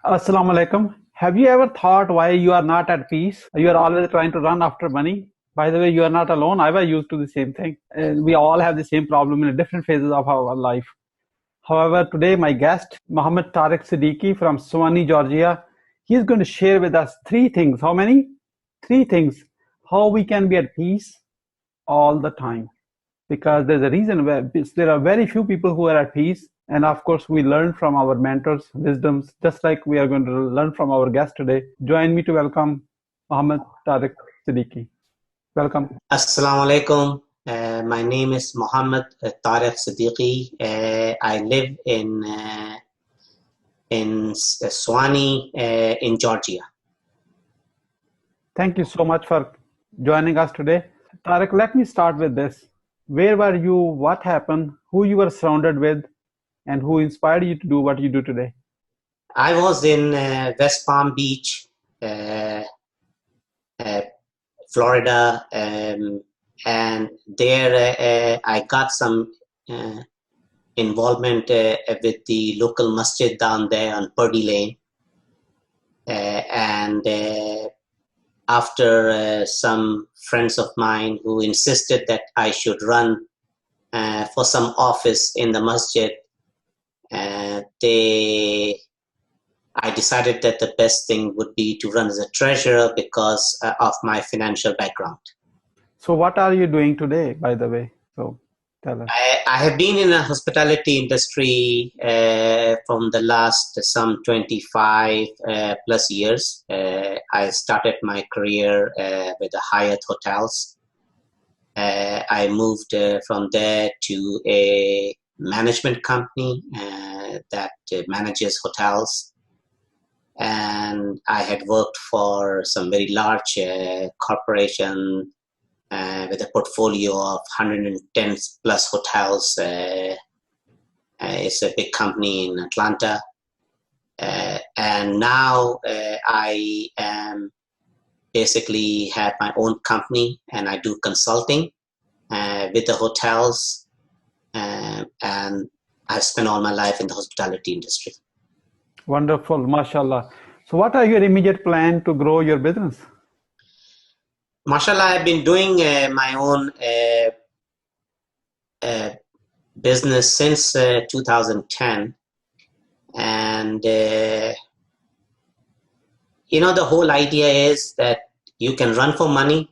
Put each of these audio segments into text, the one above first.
Assalamu alaikum. Have you ever thought why you are not at peace? You are always trying to run after money. By the way, you are not alone. I was used to the same thing. We all have the same problem in different phases of our life. However, today my guest, Mohammad Tarique Siddiqui from Suwanee, Georgia, he is going to share with us three things. How many? Three things. How we can be at peace all the time. Because there's a reason where there are very few people who are at peace. And of course, we learn from our mentors' wisdoms, just like we are going to learn from our guest today. Join me to welcome Mohammad Tarique Siddiqui. Welcome. Assalamu alaikum. My name is Mohammad Tarique Siddiqui. I live in Suwanee, in Georgia. Thank you so much for joining us today. Tarique, let me start with this. Where were you? What happened? Who you were surrounded with? And who inspired you to do what you do today? I was in West Palm Beach, Florida, and there I got some involvement with the local masjid down there on Purdy Lane. And after some friends of mine who insisted that I should run for some office in the masjid, I decided that the best thing would be to run as a treasurer because of my financial background. So what are you doing today, by the way? So tell us. I have been in a hospitality industry from the last some 25 plus years. I started my career with the Hyatt Hotels. I moved from there to a management company that manages hotels, and I had worked for some very large corporation with a portfolio of 110 plus hotels. It's a big company in Atlanta, and now I am basically have my own company, and I do consulting with the hotels. And I've spent all my life in the hospitality industry. Wonderful, mashallah. So what are your immediate plan to grow your business? Mashallah, I've been doing my own business since 2010. And, the whole idea is that you can run for money.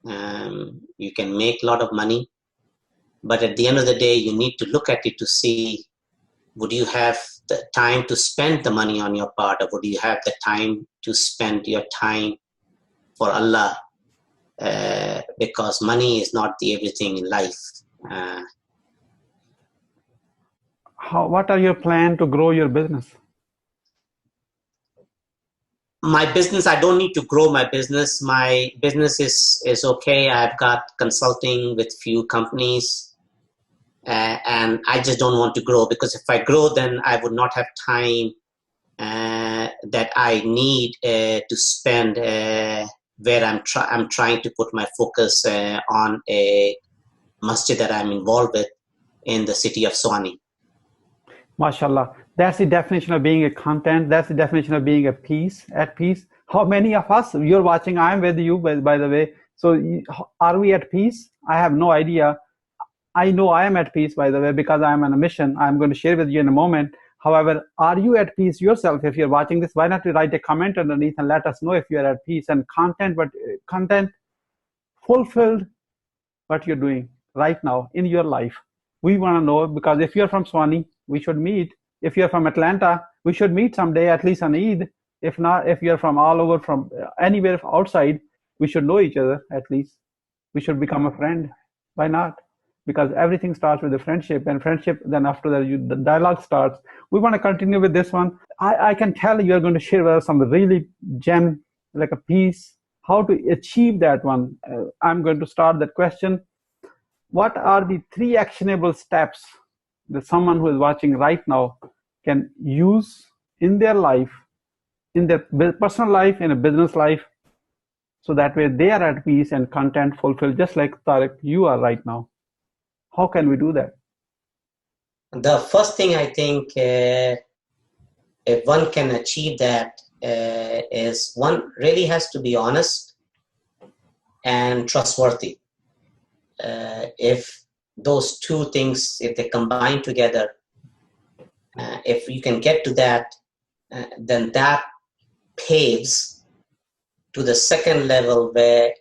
You can make a lot of money. But at the end of the day, you need to look at it to see, would you have the time to spend the money on your part, or would you have the time to spend your time for Allah? Because money is not the everything in life. What are your plans to grow your business? My business, I don't need to grow my business. My business is okay. I've got consulting with few companies. And I just don't want to grow, because if I grow, then I would not have time that I need to spend where I'm trying to put my focus on a masjid that I'm involved with in the city of Suwanee. MashaAllah. That's the definition of being a content. That's the definition of being at peace. How many of us, you're watching, I'm with you, by the way. So are we at peace? I have no idea. I know I am at peace, by the way, because I'm on a mission. I'm going to share with you in a moment. However, are you at peace yourself? If you're watching this, why not you write a comment underneath and let us know if you're at peace. And content fulfilled what you're doing right now in your life. We want to know, because if you're from Suwanee, we should meet. If you're from Atlanta, we should meet someday, at least on Eid. If not, if you're from all over, from anywhere outside, we should know each other at least. We should become a friend. Why not? Because everything starts with a friendship, and friendship, then after that, the dialogue starts. We want to continue with this one. I can tell you're going to share with us some really gem, like a piece, how to achieve that one. I'm going to start that question. What are the 3 actionable steps that someone who is watching right now can use in their life, in their personal life, in a business life, so that way they are at peace and content fulfilled, just like Tarique, you are right now? How can we do that? The first thing I think if one can achieve that, is one really has to be honest and trustworthy. If those two things, if they combine together, if you can get to that, then that paves to the second level, where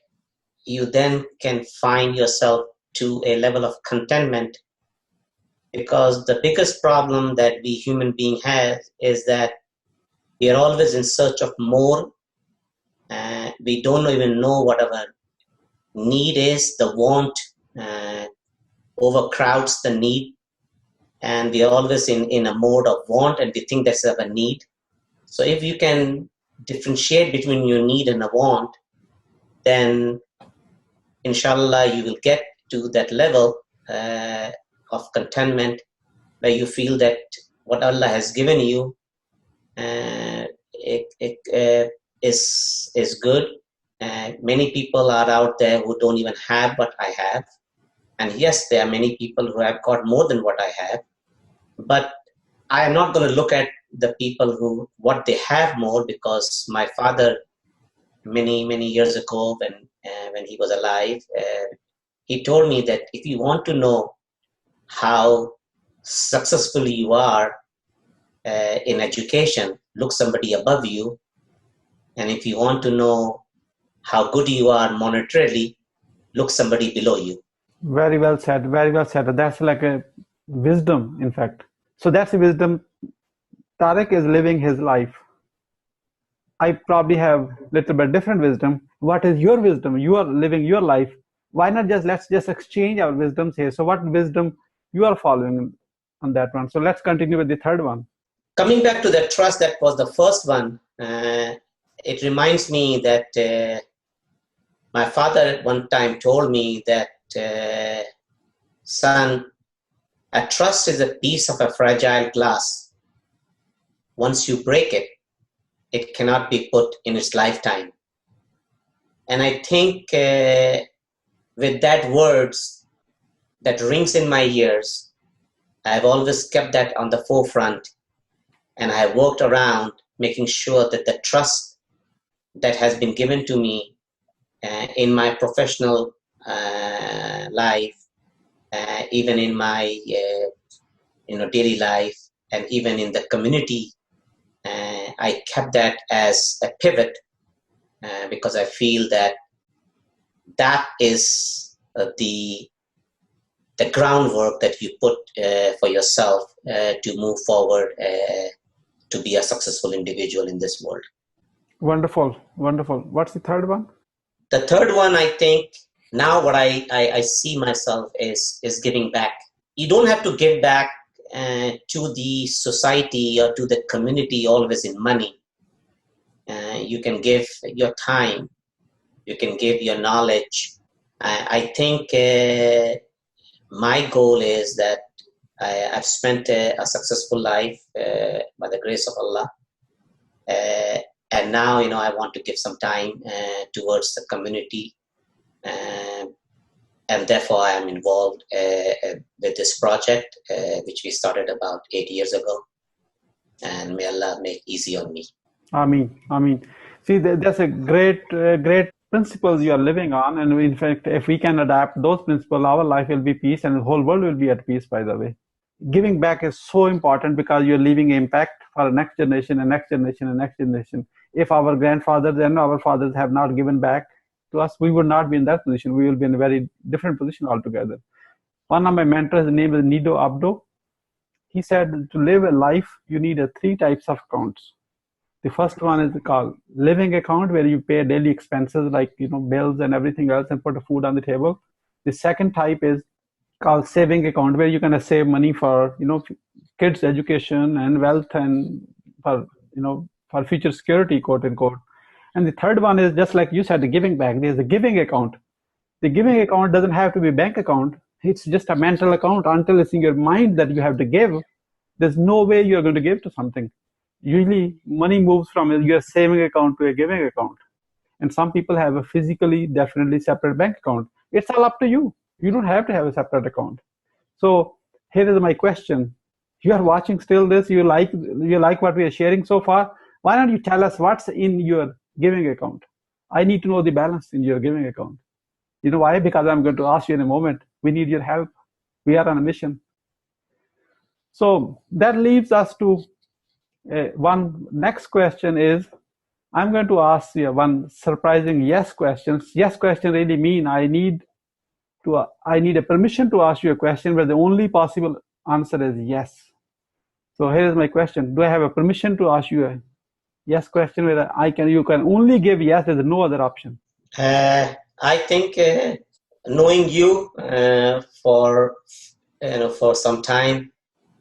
you then can find yourself to a level of contentment. Because the biggest problem that we human being have is that we are always in search of more. We don't even know what our need is. The want overcrowds the need, and we are always in a mode of want, and we think that's our need. So if you can differentiate between your need and a want, then inshallah you will get to that level of contentment, where you feel that what Allah has given you is good. Many people are out there who don't even have what I have, and yes, there are many people who have got more than what I have, but I am not going to look at the people who what they have more, because my father many years ago, when he was alive, he told me that if you want to know how successful you are in education, look somebody above you, and if you want to know how good you are monetarily, look somebody below you. Very well said. Very well said. That's like a wisdom, in fact. So that's the wisdom. Tarique is living his life. I probably have a little bit different wisdom. What is your wisdom? You are living your life. Why not let's just exchange our wisdoms here. So what wisdom you are following on that one? So let's continue with the third one. Coming back to the trust, that was the first one. It reminds me that my father one time told me that, son, a trust is a piece of a fragile glass. Once you break it, it cannot be put in its lifetime. And I think with that words that rings in my ears, I've always kept that on the forefront, and I worked around making sure that the trust that has been given to me in my professional life, even in my daily life, and even in the community, I kept that as a pivot, because I feel that that is the groundwork that you put for yourself to move forward, to be a successful individual in this world. Wonderful, wonderful. What's the third one? The third one, I think, now what I see myself is giving back. You don't have to give back to the society or to the community always in money. You can give your time. You can give your knowledge. I think my goal is that I've spent a successful life by the grace of Allah. And now, I want to give some time towards the community. And therefore, I am involved with this project, which we started about 8 years ago. And may Allah make easy on me. Ameen. Ameen. See, that's a great principles you are living on. And in fact, if we can adapt those principles, our life will be peace and the whole world will be at peace, by the way. Giving back is so important because you're leaving impact for the next generation and next generation and next generation. If our grandfathers and our fathers have not given back to us, we would not be in that position. We will be in a very different position altogether. One of my mentors, his name is Nido Abdo. He said to live a life, you need 3 types of accounts. The first one is called living account, where you pay daily expenses like bills and everything else and put food on the table. The second type is called saving account, where you're going to save money for kids' education and wealth and for future security, quote unquote. And the third one is just like you said, the giving back. There's a giving account. The giving account doesn't have to be a bank account. It's just a mental account. Until it's in your mind that you have to give, there's no way you're going to give to something. Usually money moves from your saving account to a giving account. And some people have a physically, definitely separate bank account. It's all up to you. You don't have to have a separate account. So here is my question. You are watching still this, you like what we are sharing so far. Why don't you tell us what's in your giving account? I need to know the balance in your giving account. You know why? Because I'm going to ask you in a moment. We need your help. We are on a mission. So that leaves us to one next question is, I'm going to ask you one surprising yes question. Yes question really mean I need a permission to ask you a question where the only possible answer is yes. So here is my question. Do I have a permission to ask you a yes question where you can only give yes, there's no other option? I think knowing you for for some time,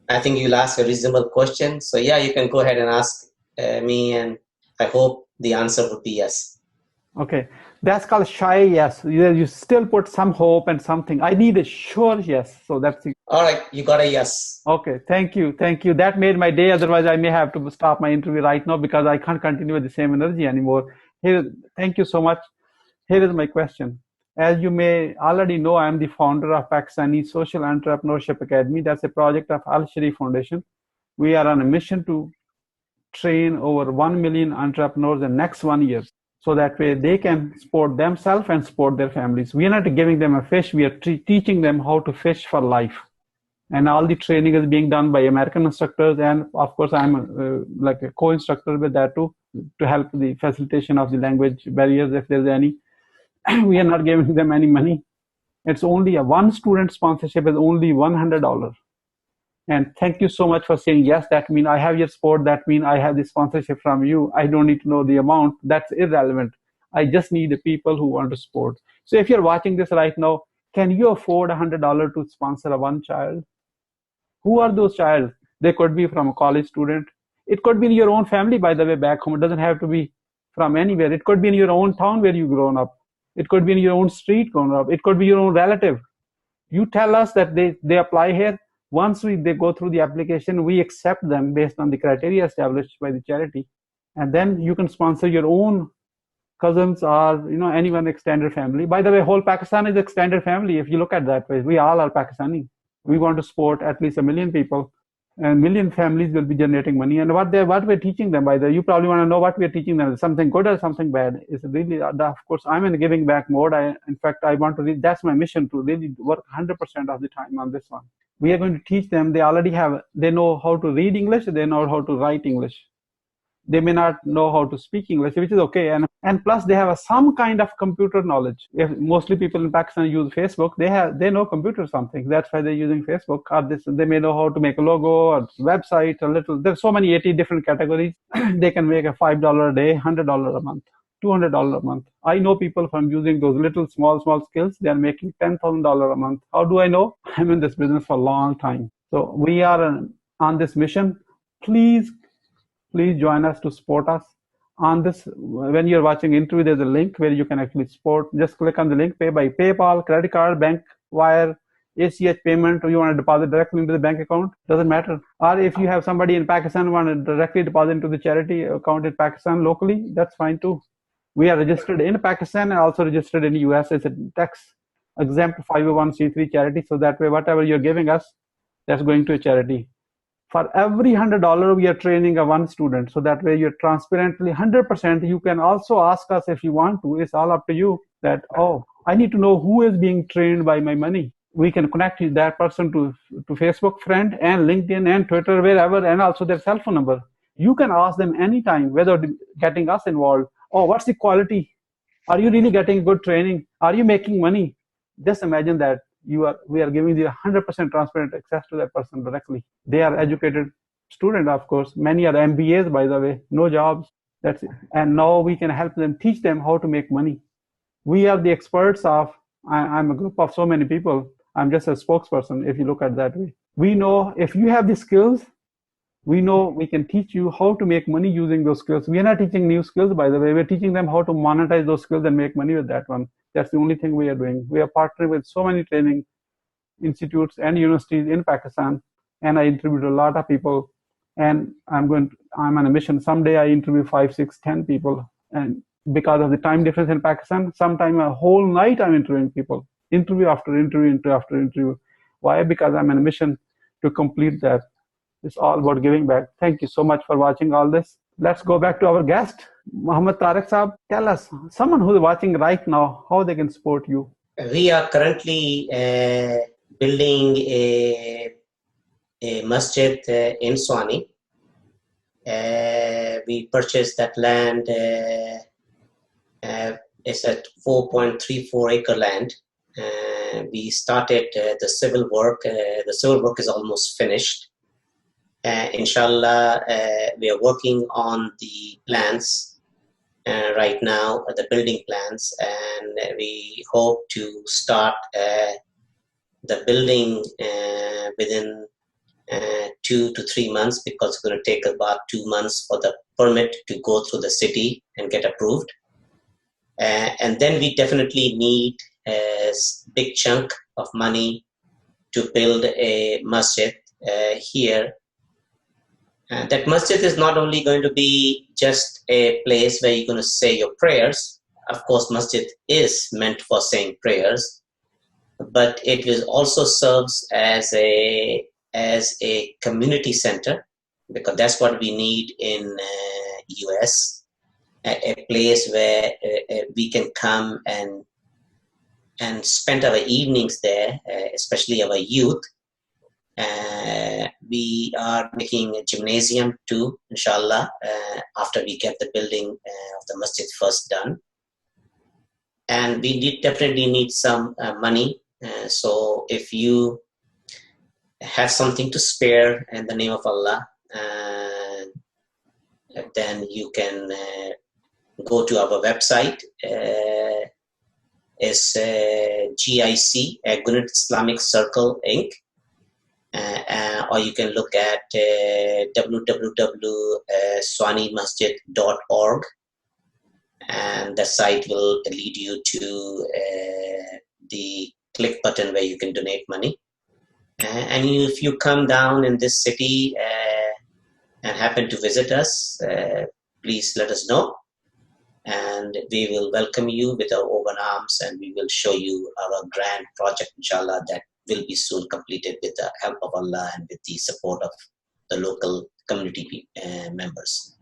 I think you'll ask a reasonable question. So yeah, you can go ahead and ask me, and I hope the answer would be yes. Okay, that's called shy yes. You still put some hope and something. I need a sure yes. So that's it. All right, you got a yes. Okay, thank you. That made my day. Otherwise, I may have to stop my interview right now because I can't continue with the same energy anymore. Thank you so much. Here is my question. As you may already know, I am the founder of Pakistani Social Entrepreneurship Academy. That's a project of Al Sharif Foundation. We are on a mission to train over 1 million entrepreneurs in the next 1 year. So that way they can support themselves and support their families. We are not giving them a fish. We are teaching them how to fish for life. And all the training is being done by American instructors. And of course, I'm like a co-instructor with that too, to help the facilitation of the language barriers if there's any. We are not giving them any money. It's only one student sponsorship is only $100. And thank you so much for saying yes. That means I have your support. That means I have the sponsorship from you. I don't need to know the amount. That's irrelevant. I just need the people who want to support. So if you're watching this right now, can you afford $100 to sponsor one child? Who are those child? They could be from a college student. It could be in your own family, by the way, back home. It doesn't have to be from anywhere. It could be in your own town where you've grown up. It could be in your own street grown up. It could be your own relative. You tell us that they apply here. Once they go through the application, we accept them based on the criteria established by the charity. And then you can sponsor your own cousins or anyone extended family. By the way, whole Pakistan is extended family. If you look at that way, we all are Pakistani. We want to support at least 1 million people, and 1 million families will be generating money. And what we're teaching them, by the way, you probably want to know what we're teaching them. Is something good or something bad? It's really, of course, I'm in a giving back mode. In fact, I want to read. That's my mission, to really work 100% of the time on this one. We are going to teach them. They know how to read English. They know how to write English. They may not know how to speak English, which is okay. And plus they have some kind of computer knowledge. If mostly people in Pakistan use Facebook, they know computer something. That's why they're using Facebook. Or they may know how to make a logo or website, there's so many 80 different categories. They can make a $5 a day, $100 a month, $200 a month. I know people from using those little small skills, they are making $10,000 a month. How do I know? I'm in this business for a long time. So we are on this mission. Please join us to support us on this. When you're watching interview, there's a link where you can actually support. Just click on the link, pay by PayPal, credit card, bank wire, ACH payment, or you want to deposit directly into the bank account, doesn't matter. Or if you have somebody in Pakistan who want to directly deposit into the charity account in Pakistan locally, that's fine too. We are registered in Pakistan and also registered in the US as a tax exempt 501c3 charity. So that way, whatever you're giving us, that's going to a charity. For every $100, we are training one student. So that way you're transparently 100%. You can also ask us if you want to. It's all up to you that, I need to know who is being trained by my money. We can connect that person to Facebook friend and LinkedIn and Twitter, wherever, and also their cell phone number. You can ask them anytime whether getting us involved. What's the quality? Are you really getting good training? Are you making money? Just imagine that. We are giving you 100% transparent access to that person directly. They are educated student, of course. Many are MBAs, by the way, no jobs. That's it. And now we can help them, teach them how to make money. We are the experts of, I'm a group of so many people. I'm just a spokesperson, if you look at that way. We know if you have the skills, we know we can teach you how to make money using those skills. We are not teaching new skills, by the way. We're teaching them how to monetize those skills and make money with that one. That's the only thing we are doing. We are partnering with so many training institutes and universities in Pakistan, and I interviewed a lot of people. And I'm on a mission. Someday I interview 5, 6, 10 people. And because of the time difference in Pakistan, sometime a whole night I'm interviewing people. Interview after interview, interview after interview. Why? Because I'm on a mission to complete that. It's all about giving back. Thank you so much for watching all this. Let's go back to our guest, Mohammad Tarique Saab. Tell us, someone who's watching right now, how they can support you. We are currently building a masjid in Suwanee. We purchased that land. It's at 4.34 acre land. We started the civil work. The civil work is almost finished. Inshallah, we are working on the plans right now, the building plans, and we hope to start the building within 2 to 3 months, because it's going to take about 2 months for the permit to go through the city and get approved. And then we definitely need a big chunk of money to build a masjid here. That masjid is not only going to be just a place where you're going to say your prayers. Of course, masjid is meant for saying prayers, but it will also serves as a community center, because that's what we need in US, a place where we can come and spend our evenings there, especially our youth. We are making a gymnasium too, inshallah, after we get the building of the masjid first done. And we definitely need some money. So if you have something to spare in the name of Allah, then you can go to our website. It's GIC, Gunit Islamic Circle Inc. Or you can look at www.swaneemasjid.org, and the site will lead you to the click button where you can donate money. And if you come down in this city and happen to visit us, please let us know, and we will welcome you with our open arms, and we will show you our grand project, inshallah, that will be soon completed with the help of Allah and with the support of the local community members.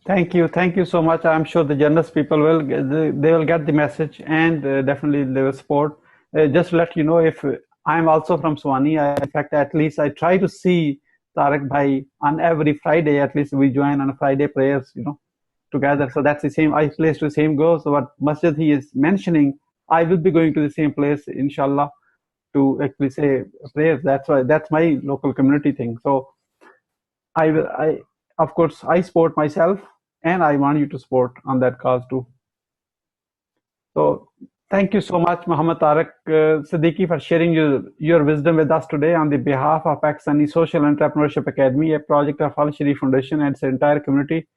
Thank you so much. I'm sure the generous people will get the message, and definitely they will support. Just to let you know, if I'm also from Suwanee, in fact, at least I try to see Tarique Bhai on every Friday. At least we join on Friday prayers, together. So that's the same. I place to the same goal. So what masjid he is mentioning, I will be going to the same place, inshallah, to actually say prayers. That's my local community thing. So of course I support myself, and I want you to support on that cause too. So thank you so much, Mohammad Tarique Siddiqui, for sharing your wisdom with us today on the behalf of Pakistani Social Entrepreneurship Academy, a project of Al Sharif Foundation and its entire community.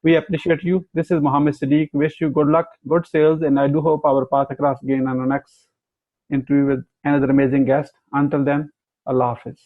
We appreciate you. This is Mohammad Siddique. Wish you good luck, good sales, and I do hope our path across again on the next interview with another amazing guest. Until then, Allah Hafiz.